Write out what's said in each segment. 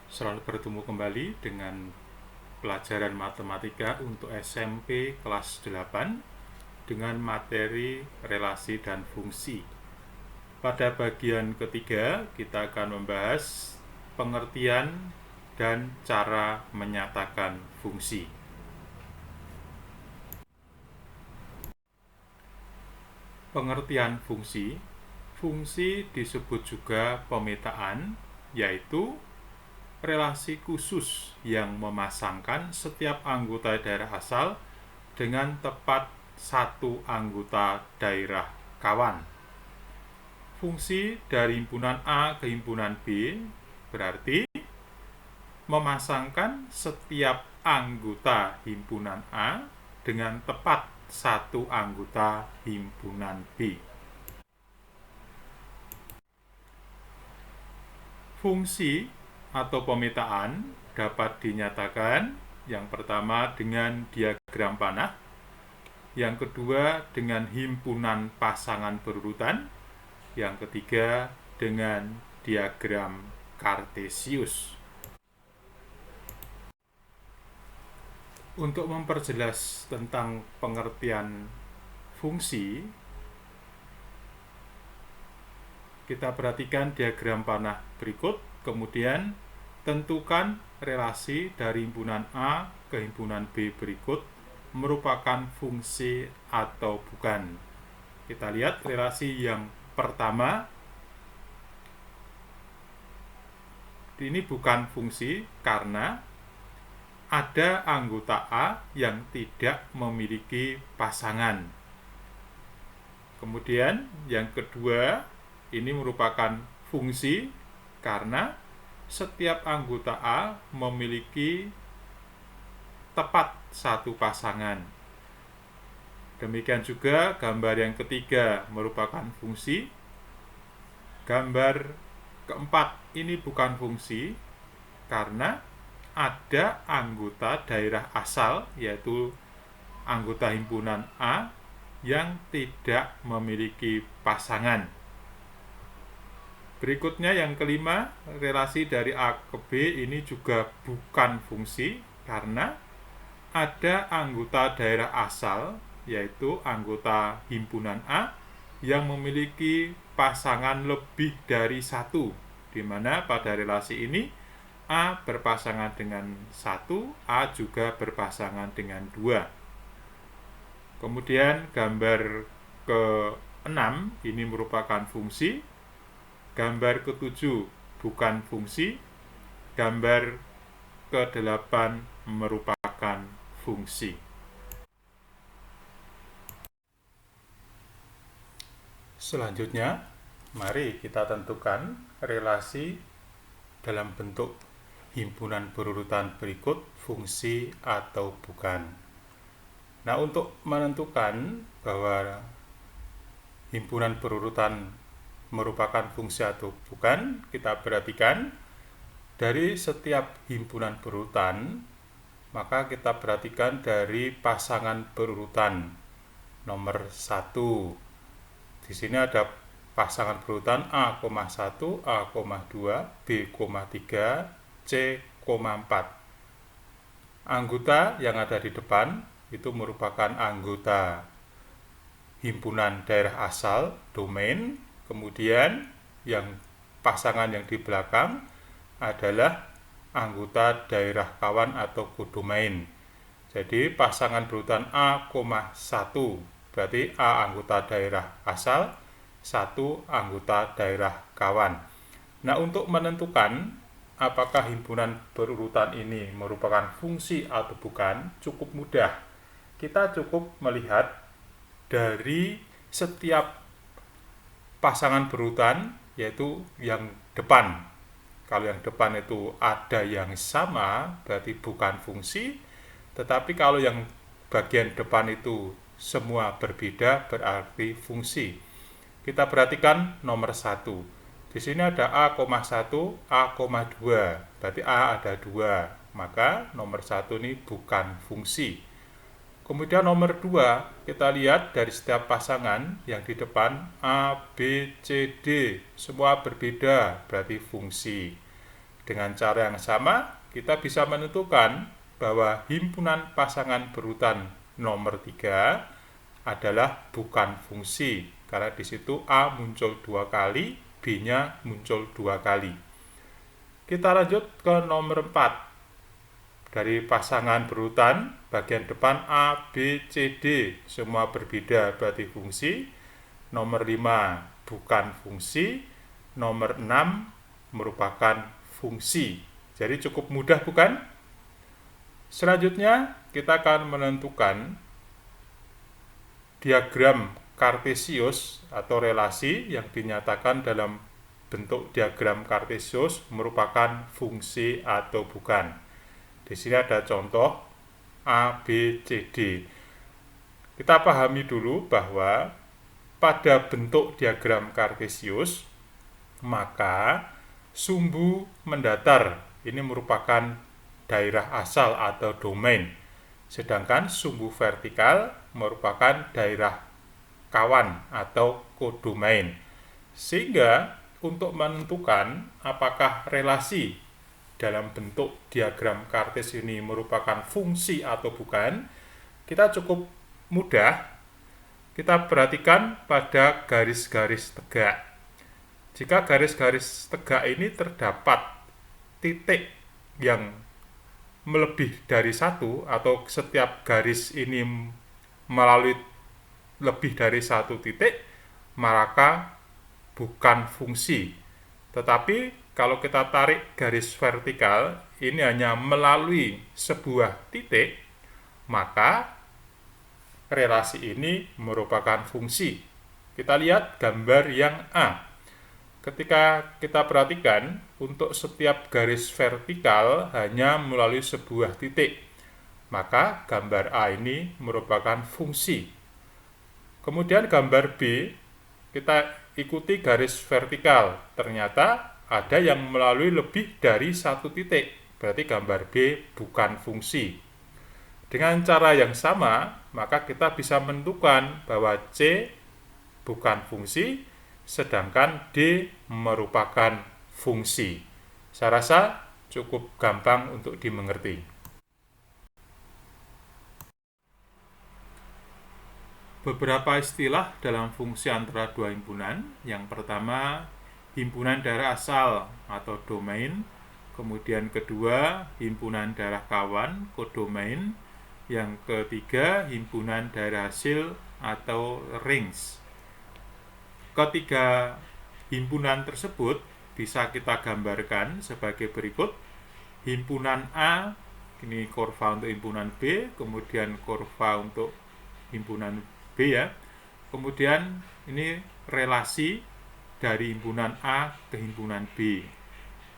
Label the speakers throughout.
Speaker 1: Selalu bertemu kembali dengan pelajaran matematika untuk SMP kelas 8 dengan materi relasi dan fungsi. Pada bagian ketiga, kita akan membahas pengertian dan cara menyatakan fungsi. Pengertian fungsi. Fungsi disebut juga pemetaan, yaitu relasi khusus yang memasangkan setiap anggota daerah asal dengan tepat satu anggota daerah kawan. Fungsi dari himpunan A ke himpunan B berarti memasangkan setiap anggota himpunan A dengan tepat satu anggota himpunan B. Fungsi atau pemetaan dapat dinyatakan yang pertama dengan diagram panah, yang kedua dengan himpunan pasangan berurutan, yang ketiga dengan diagram kartesius. Untuk memperjelas tentang pengertian fungsi, kita perhatikan diagram panah berikut, kemudian tentukan relasi dari himpunan A ke himpunan B berikut merupakan fungsi atau bukan. Kita lihat relasi yang pertama, ini bukan fungsi karena ada anggota A yang tidak memiliki pasangan. Kemudian yang kedua, ini merupakan fungsi karena setiap anggota A memiliki tepat satu pasangan. Demikian juga gambar yang ketiga merupakan fungsi. Gambar keempat ini bukan fungsi karena ada anggota daerah asal, yaitu anggota himpunan A yang tidak memiliki pasangan. Berikutnya yang kelima, relasi dari A ke B ini juga bukan fungsi karena ada anggota daerah asal, yaitu anggota himpunan A yang memiliki pasangan lebih dari satu, di mana pada relasi ini A berpasangan dengan 1, A juga berpasangan dengan 2. Kemudian gambar ke-6 ini merupakan fungsi. Gambar ke-7 bukan fungsi. Gambar ke-8 merupakan fungsi. Selanjutnya, mari kita tentukan relasi dalam bentuk himpunan berurutan berikut fungsi atau bukan. Nah, untuk menentukan bahwa himpunan berurutan merupakan fungsi atau bukan, kita perhatikan dari setiap himpunan berurutan, maka kita perhatikan dari pasangan berurutan nomor 1. Di sini ada pasangan berurutan A,1, A,2, B,3, C,4. Anggota yang ada di depan itu merupakan anggota himpunan daerah asal, domain. Kemudian yang pasangan yang di belakang adalah anggota daerah kawan atau kodomain. Jadi pasangan berurutan A,1 berarti A anggota daerah asal, 1 anggota daerah kawan. Nah, untuk menentukan apakah himpunan berurutan ini merupakan fungsi atau bukan, cukup mudah. Kita cukup melihat dari setiap pasangan berurutan, yaitu yang depan. Kalau yang depan itu ada yang sama, berarti bukan fungsi. Tetapi kalau yang bagian depan itu semua berbeda, berarti fungsi. Kita perhatikan nomor 1. Di sini ada A,1, A,2. Berarti A ada 2. Maka nomor 1 ini bukan fungsi. Kemudian nomor 2, kita lihat dari setiap pasangan yang di depan A, B, C, D, semua berbeda, berarti fungsi. Dengan cara yang sama, kita bisa menentukan bahwa himpunan pasangan berurutan nomor 3 adalah bukan fungsi, karena di situ A muncul 2 kali, B-nya muncul 2 kali. Kita lanjut ke nomor 4. Dari pasangan berurutan, bagian depan A, B, C, D semua berbeda, berarti fungsi. Nomor 5 bukan fungsi. Nomor 6 merupakan fungsi. Jadi cukup mudah, bukan? Selanjutnya kita akan menentukan diagram kartesius atau relasi yang dinyatakan dalam bentuk diagram kartesius merupakan fungsi atau bukan. Di sini ada contoh A, B, C, D. Kita pahami dulu bahwa pada bentuk diagram kartesius, maka sumbu mendatar ini merupakan daerah asal atau domain, sedangkan sumbu vertikal merupakan daerah kawan atau kodomain. Sehingga untuk menentukan apakah relasi dalam bentuk diagram kartesius ini merupakan fungsi atau bukan, kita cukup mudah. Kita perhatikan pada garis-garis tegak. Jika garis-garis tegak ini terdapat titik yang melebih dari satu, atau setiap garis ini melalui lebih dari satu titik, maka bukan fungsi. Tetapi kalau kita tarik garis vertikal, ini hanya melalui sebuah titik, maka relasi ini merupakan fungsi. Kita lihat gambar yang A. Ketika kita perhatikan, untuk setiap garis vertikal hanya melalui sebuah titik, maka gambar A ini merupakan fungsi. Kemudian gambar B, kita ikuti garis vertikal, ternyata ada yang melalui lebih dari satu titik, berarti gambar B bukan fungsi. Dengan cara yang sama, maka kita bisa menentukan bahwa C bukan fungsi, sedangkan D merupakan fungsi. Saya rasa cukup gampang untuk dimengerti. Beberapa istilah dalam fungsi antara dua himpunan. Yang pertama, himpunan daerah asal atau domain. Kemudian kedua, himpunan daerah kawan, kodomain. Yang ketiga, himpunan daerah hasil atau rings. Ketiga himpunan tersebut bisa kita gambarkan sebagai berikut. Himpunan A, ini kurva untuk himpunan B, kemudian kurva untuk himpunan B ya. Kemudian ini relasi dari himpunan A ke himpunan B.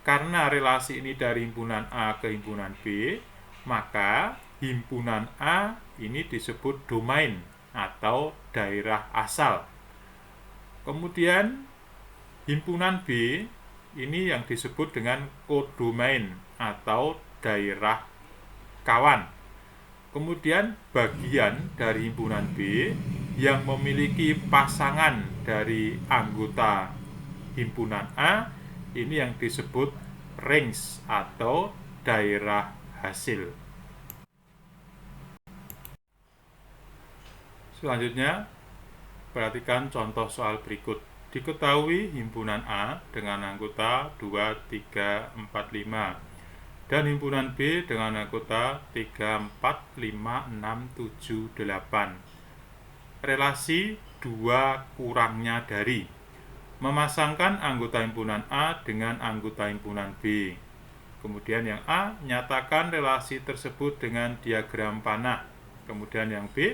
Speaker 1: Karena relasi ini dari himpunan A ke himpunan B, maka himpunan A ini disebut domain atau daerah asal. Kemudian himpunan B ini yang disebut dengan kodomain atau daerah kawan. Kemudian bagian dari himpunan B yang memiliki pasangan dari anggota himpunan A ini yang disebut rings atau daerah hasil. Selanjutnya, perhatikan contoh soal berikut. Diketahui himpunan A dengan anggota 2, 3, 4, 5 dan himpunan B dengan anggota 3, 4, 5, 6, 7, 8. Relasi 2 kurangnya dari memasangkan anggota himpunan A dengan anggota himpunan B. Kemudian yang A, nyatakan relasi tersebut dengan diagram panah. Kemudian yang B,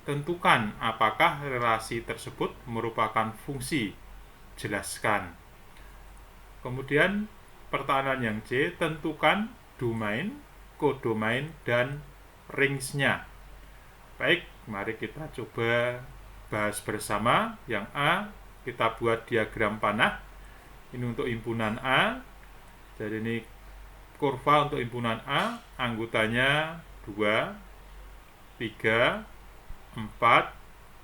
Speaker 1: tentukan apakah relasi tersebut merupakan fungsi. Jelaskan. Kemudian pertanyaan yang C, tentukan domain, kodomain, dan ringsnya. Baik, mari kita coba bahas bersama. Yang A, kita buat diagram panah. Ini untuk himpunan A. Jadi ini kurva untuk himpunan A, anggotanya 2, 3, 4,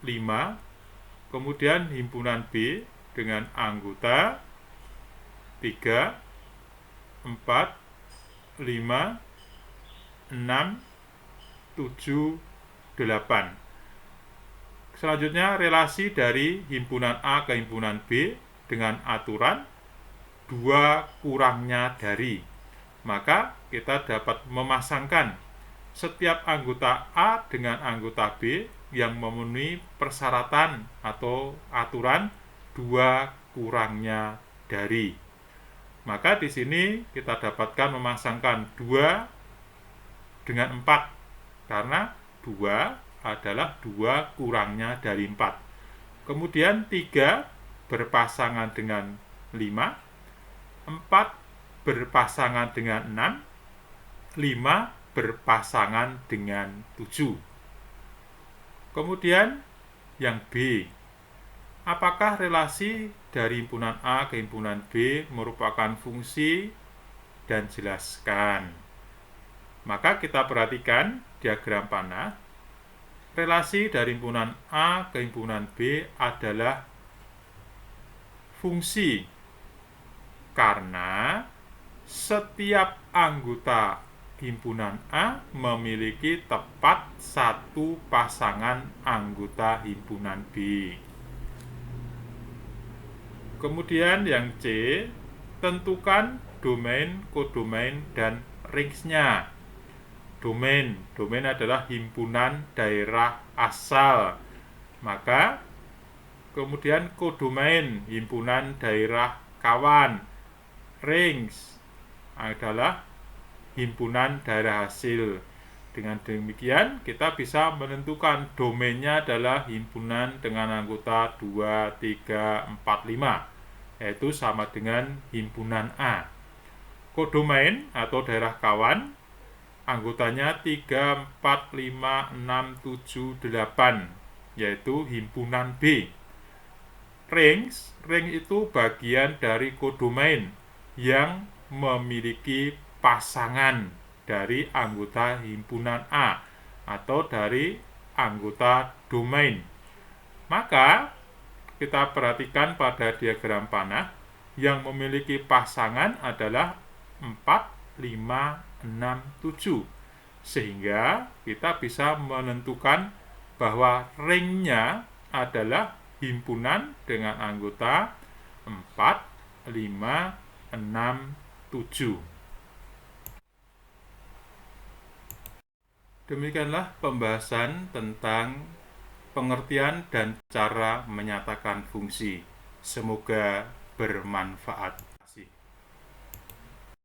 Speaker 1: 5. Kemudian himpunan B dengan anggota 3, 4, 5, 6, 7, 8. Selanjutnya relasi dari himpunan A ke himpunan B dengan aturan 2 kurangnya dari. Maka kita dapat memasangkan setiap anggota A dengan anggota B yang memenuhi persyaratan atau aturan 2 kurangnya dari. Maka di sini kita dapatkan memasangkan 2 dengan 4 karena 2 adalah 2 kurangnya dari 4. Kemudian 3 berpasangan dengan 5, 4 berpasangan dengan 6, 5 berpasangan dengan 7. Kemudian yang B, apakah relasi dari himpunan A ke himpunan B merupakan fungsi, dan jelaskan. Maka kita perhatikan diagram panah. Relasi dari himpunan A ke himpunan B adalah fungsi karena setiap anggota himpunan A memiliki tepat satu pasangan anggota himpunan B. Kemudian yang C, tentukan domain, kodomain, dan range-nya. Domain adalah himpunan daerah asal. Maka kemudian kodomain, himpunan daerah kawan. Range adalah himpunan daerah hasil. Dengan demikian kita bisa menentukan domainnya adalah himpunan dengan anggota 2, 3, 4, 5, yaitu sama dengan himpunan A. Kodomain atau daerah kawan anggotanya 3, 4, 5, 6, 7, 8, yaitu himpunan B. Range itu bagian dari kodomain yang memiliki pasangan dari anggota himpunan A atau dari anggota domain. Maka kita perhatikan pada diagram panah yang memiliki pasangan adalah 4, 5, 6, 7. Sehingga kita bisa menentukan bahwa range-nya adalah himpunan dengan anggota 4, 5, 6, 7. Demikianlah pembahasan tentang pengertian dan cara menyatakan fungsi. Semoga bermanfaat.